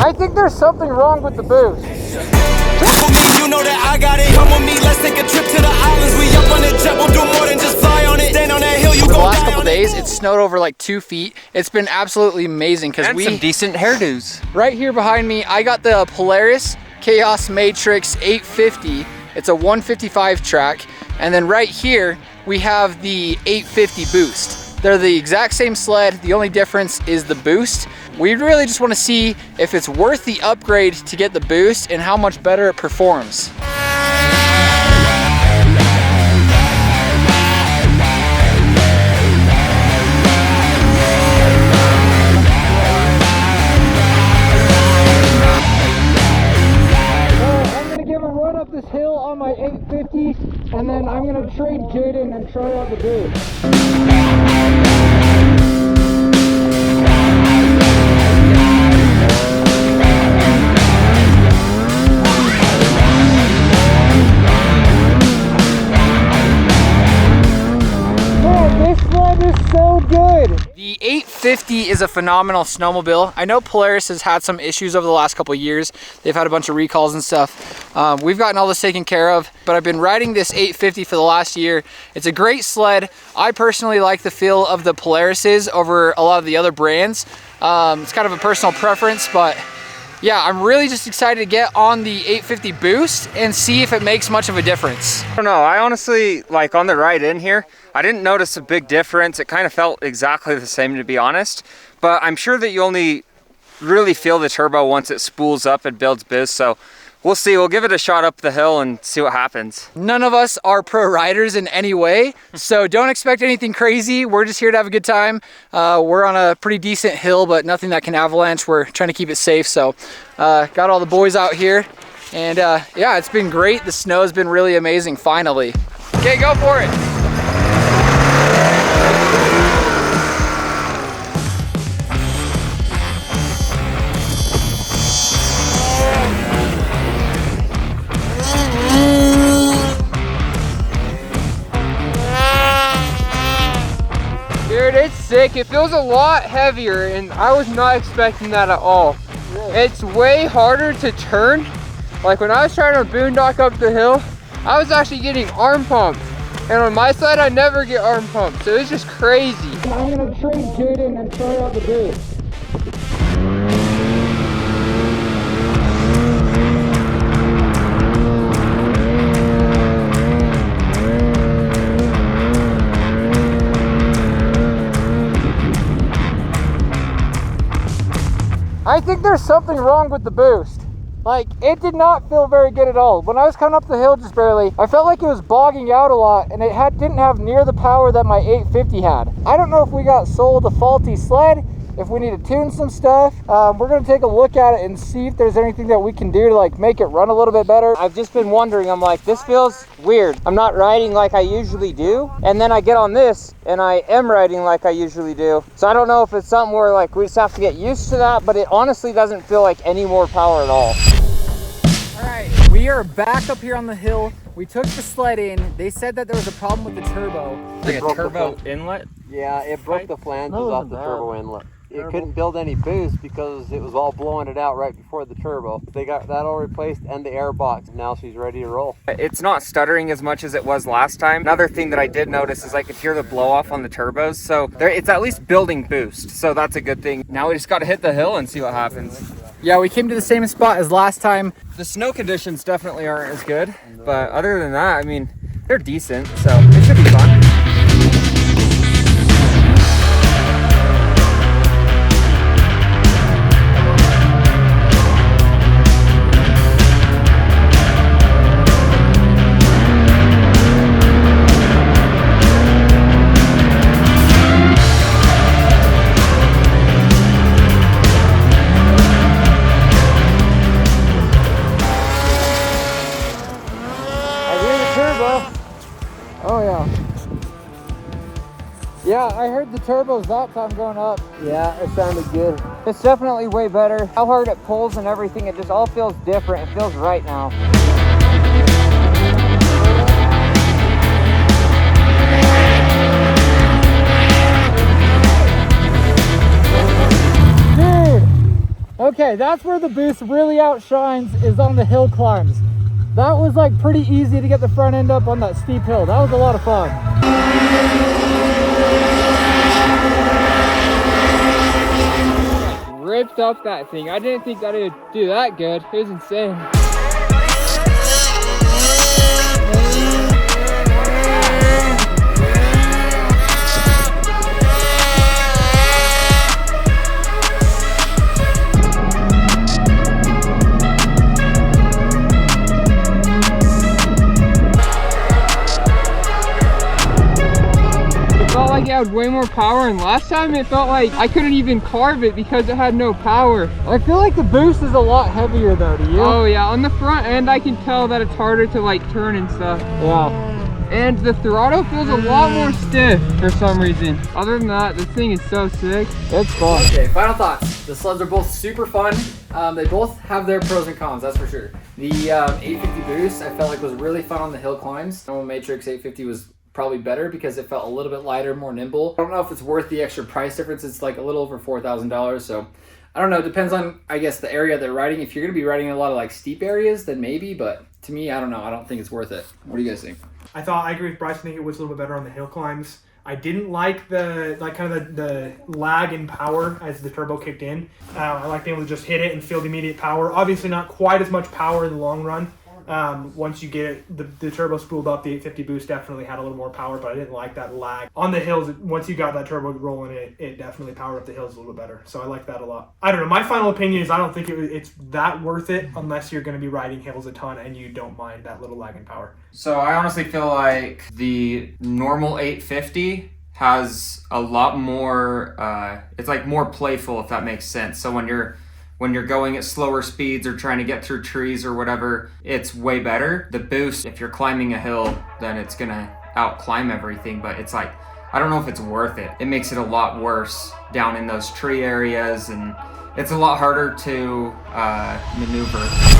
I think there's something wrong with the boost. For me, you know that I got it. Come with me, let's take a trip to the islands. We up on the jet, we'll do more than just fly on it. Stand on that hill, you For go the last die couple on days, it. it's snowed over like 2 feet. It's been absolutely amazing because some decent hairdos. Right here behind me, I got the Polaris Khaos Matryx 850. It's a 155 track. And then right here, we have the 850 boost. They're the exact same sled. The only difference is the boost. We really just want to see if it's worth the upgrade to get the boost and how much better it performs. I'm gonna give a run up this hill on my 850, and then I'm gonna trade Jaden and try out the boost. The 850 is a phenomenal snowmobile. I know Polaris has had some issues over the last couple of years. They've had a bunch of recalls and stuff. We've gotten all this taken care of, but I've been riding this 850 for the last year. It's a great sled. I personally like the feel of the Polarises over a lot of the other brands. It's kind of a personal preference, but yeah, I'm really just excited to get on the 850 boost and see if it makes much of a difference. I don't know, I honestly, like on the ride in here, I didn't notice a big difference. It kind of felt exactly the same, to be honest, but I'm sure that you only really feel the turbo once it spools up and builds biz, so we'll see. We'll give it a shot up the hill and see what happens. None of us are pro riders in any way, so don't expect anything crazy. We're just here to have a good time. We're on a pretty decent hill, but nothing that can avalanche. We're trying to keep it safe, so got all the boys out here, and yeah, it's been great. The snow has been really amazing, finally. Okay, go for it. Dude, it's sick. It feels a lot heavier, and I was not expecting that at all. It's way harder to turn. Like when I was trying to boondock up the hill, I was actually getting arm pumped. And on my side, I never get arm pumped, so it's just crazy. I'm gonna trade Jaden and try out the boost. I think there's something wrong with the boost. Like, it did not feel very good at all. When I was coming up the hill just barely, I felt like it was bogging out a lot, and it didn't have near the power that my 850 had. I don't know if we got sold a faulty sled, if we need to tune some stuff. We're gonna take a look at it and see if there's anything that we can do to like make it run a little bit better. I've just been wondering, I'm like, this feels weird. I'm not riding like I usually do. And then I get on this and I am riding like I usually do. So I don't know if it's something where like we just have to get used to that, but it honestly doesn't feel like any more power at all. All right, we are back up here on the hill. We took the sled in. They said that there was a problem with the turbo. Like a turbo inlet? Yeah, it broke the flanges off the turbo inlet. It couldn't build any boost because it was all blowing it out right before the turbo. They got that all replaced and the air box. Now she's ready to roll. It's not stuttering as much as it was last time. Another thing that I did notice is I could hear the blow off on the turbos. So it's at least building boost. So that's a good thing. Now we just got to hit the hill and see what happens. Yeah, we came to the same spot as last time. The snow conditions definitely aren't as good, but other than that, I mean, they're decent. So it should be fun. Oh yeah. Yeah, I heard the turbos that time going up. Yeah, it sounded good. It's definitely way better. How hard it pulls and everything, it just all feels different. It feels right now. Dude, that Okay, that's where the boost really outshines, is on the hill climbs. That was like pretty easy to get the front end up on that steep hill. That was a lot of fun. Ripped up that thing. I didn't think that it would do that good. It was insane. Like it had way more power, and last time it felt like I couldn't even carve it because it had no power. I feel like the boost is a lot heavier though, do you? Oh yeah, on the front end I can tell that it's harder to like turn and stuff. Yeah. And the throttle feels a lot more stiff for some reason. Other than that, this thing is so sick. It's fun. Okay, final thoughts. The sleds are both super fun. They both have their pros and cons, that's for sure. The 850 boost I felt like was really fun on the hill climbs. Normal Matryx 850 was probably better because it felt a little bit lighter, more nimble. I don't know if it's worth the extra price difference. It's like a little over $4,000. So I don't know. It depends on, I guess, the area they're riding. If you're going to be riding in a lot of like steep areas, then maybe. But to me, I don't know. I don't think it's worth it. What do you guys think? I agree with Bryce. I think it was a little bit better on the hill climbs. I didn't like the lag in power as the turbo kicked in. I like being able to just hit it and feel the immediate power. Obviously not quite as much power in the long run. Once you get it, the turbo spooled up, the 850 boost definitely had a little more power, but I didn't like that lag. On the hills, once you got that turbo rolling, it definitely powered up the hills a little bit better. So I like that a lot. I don't know. My final opinion is I don't think it's that worth it unless you're going to be riding hills a ton and you don't mind that little lag in power. So I honestly feel like the normal 850 has a lot more, it's like more playful, if that makes sense. So when you're going at slower speeds or trying to get through trees or whatever, it's way better. The boost, if you're climbing a hill, then it's gonna out-climb everything, but it's like, I don't know if it's worth it. It makes it a lot worse down in those tree areas, and it's a lot harder to maneuver.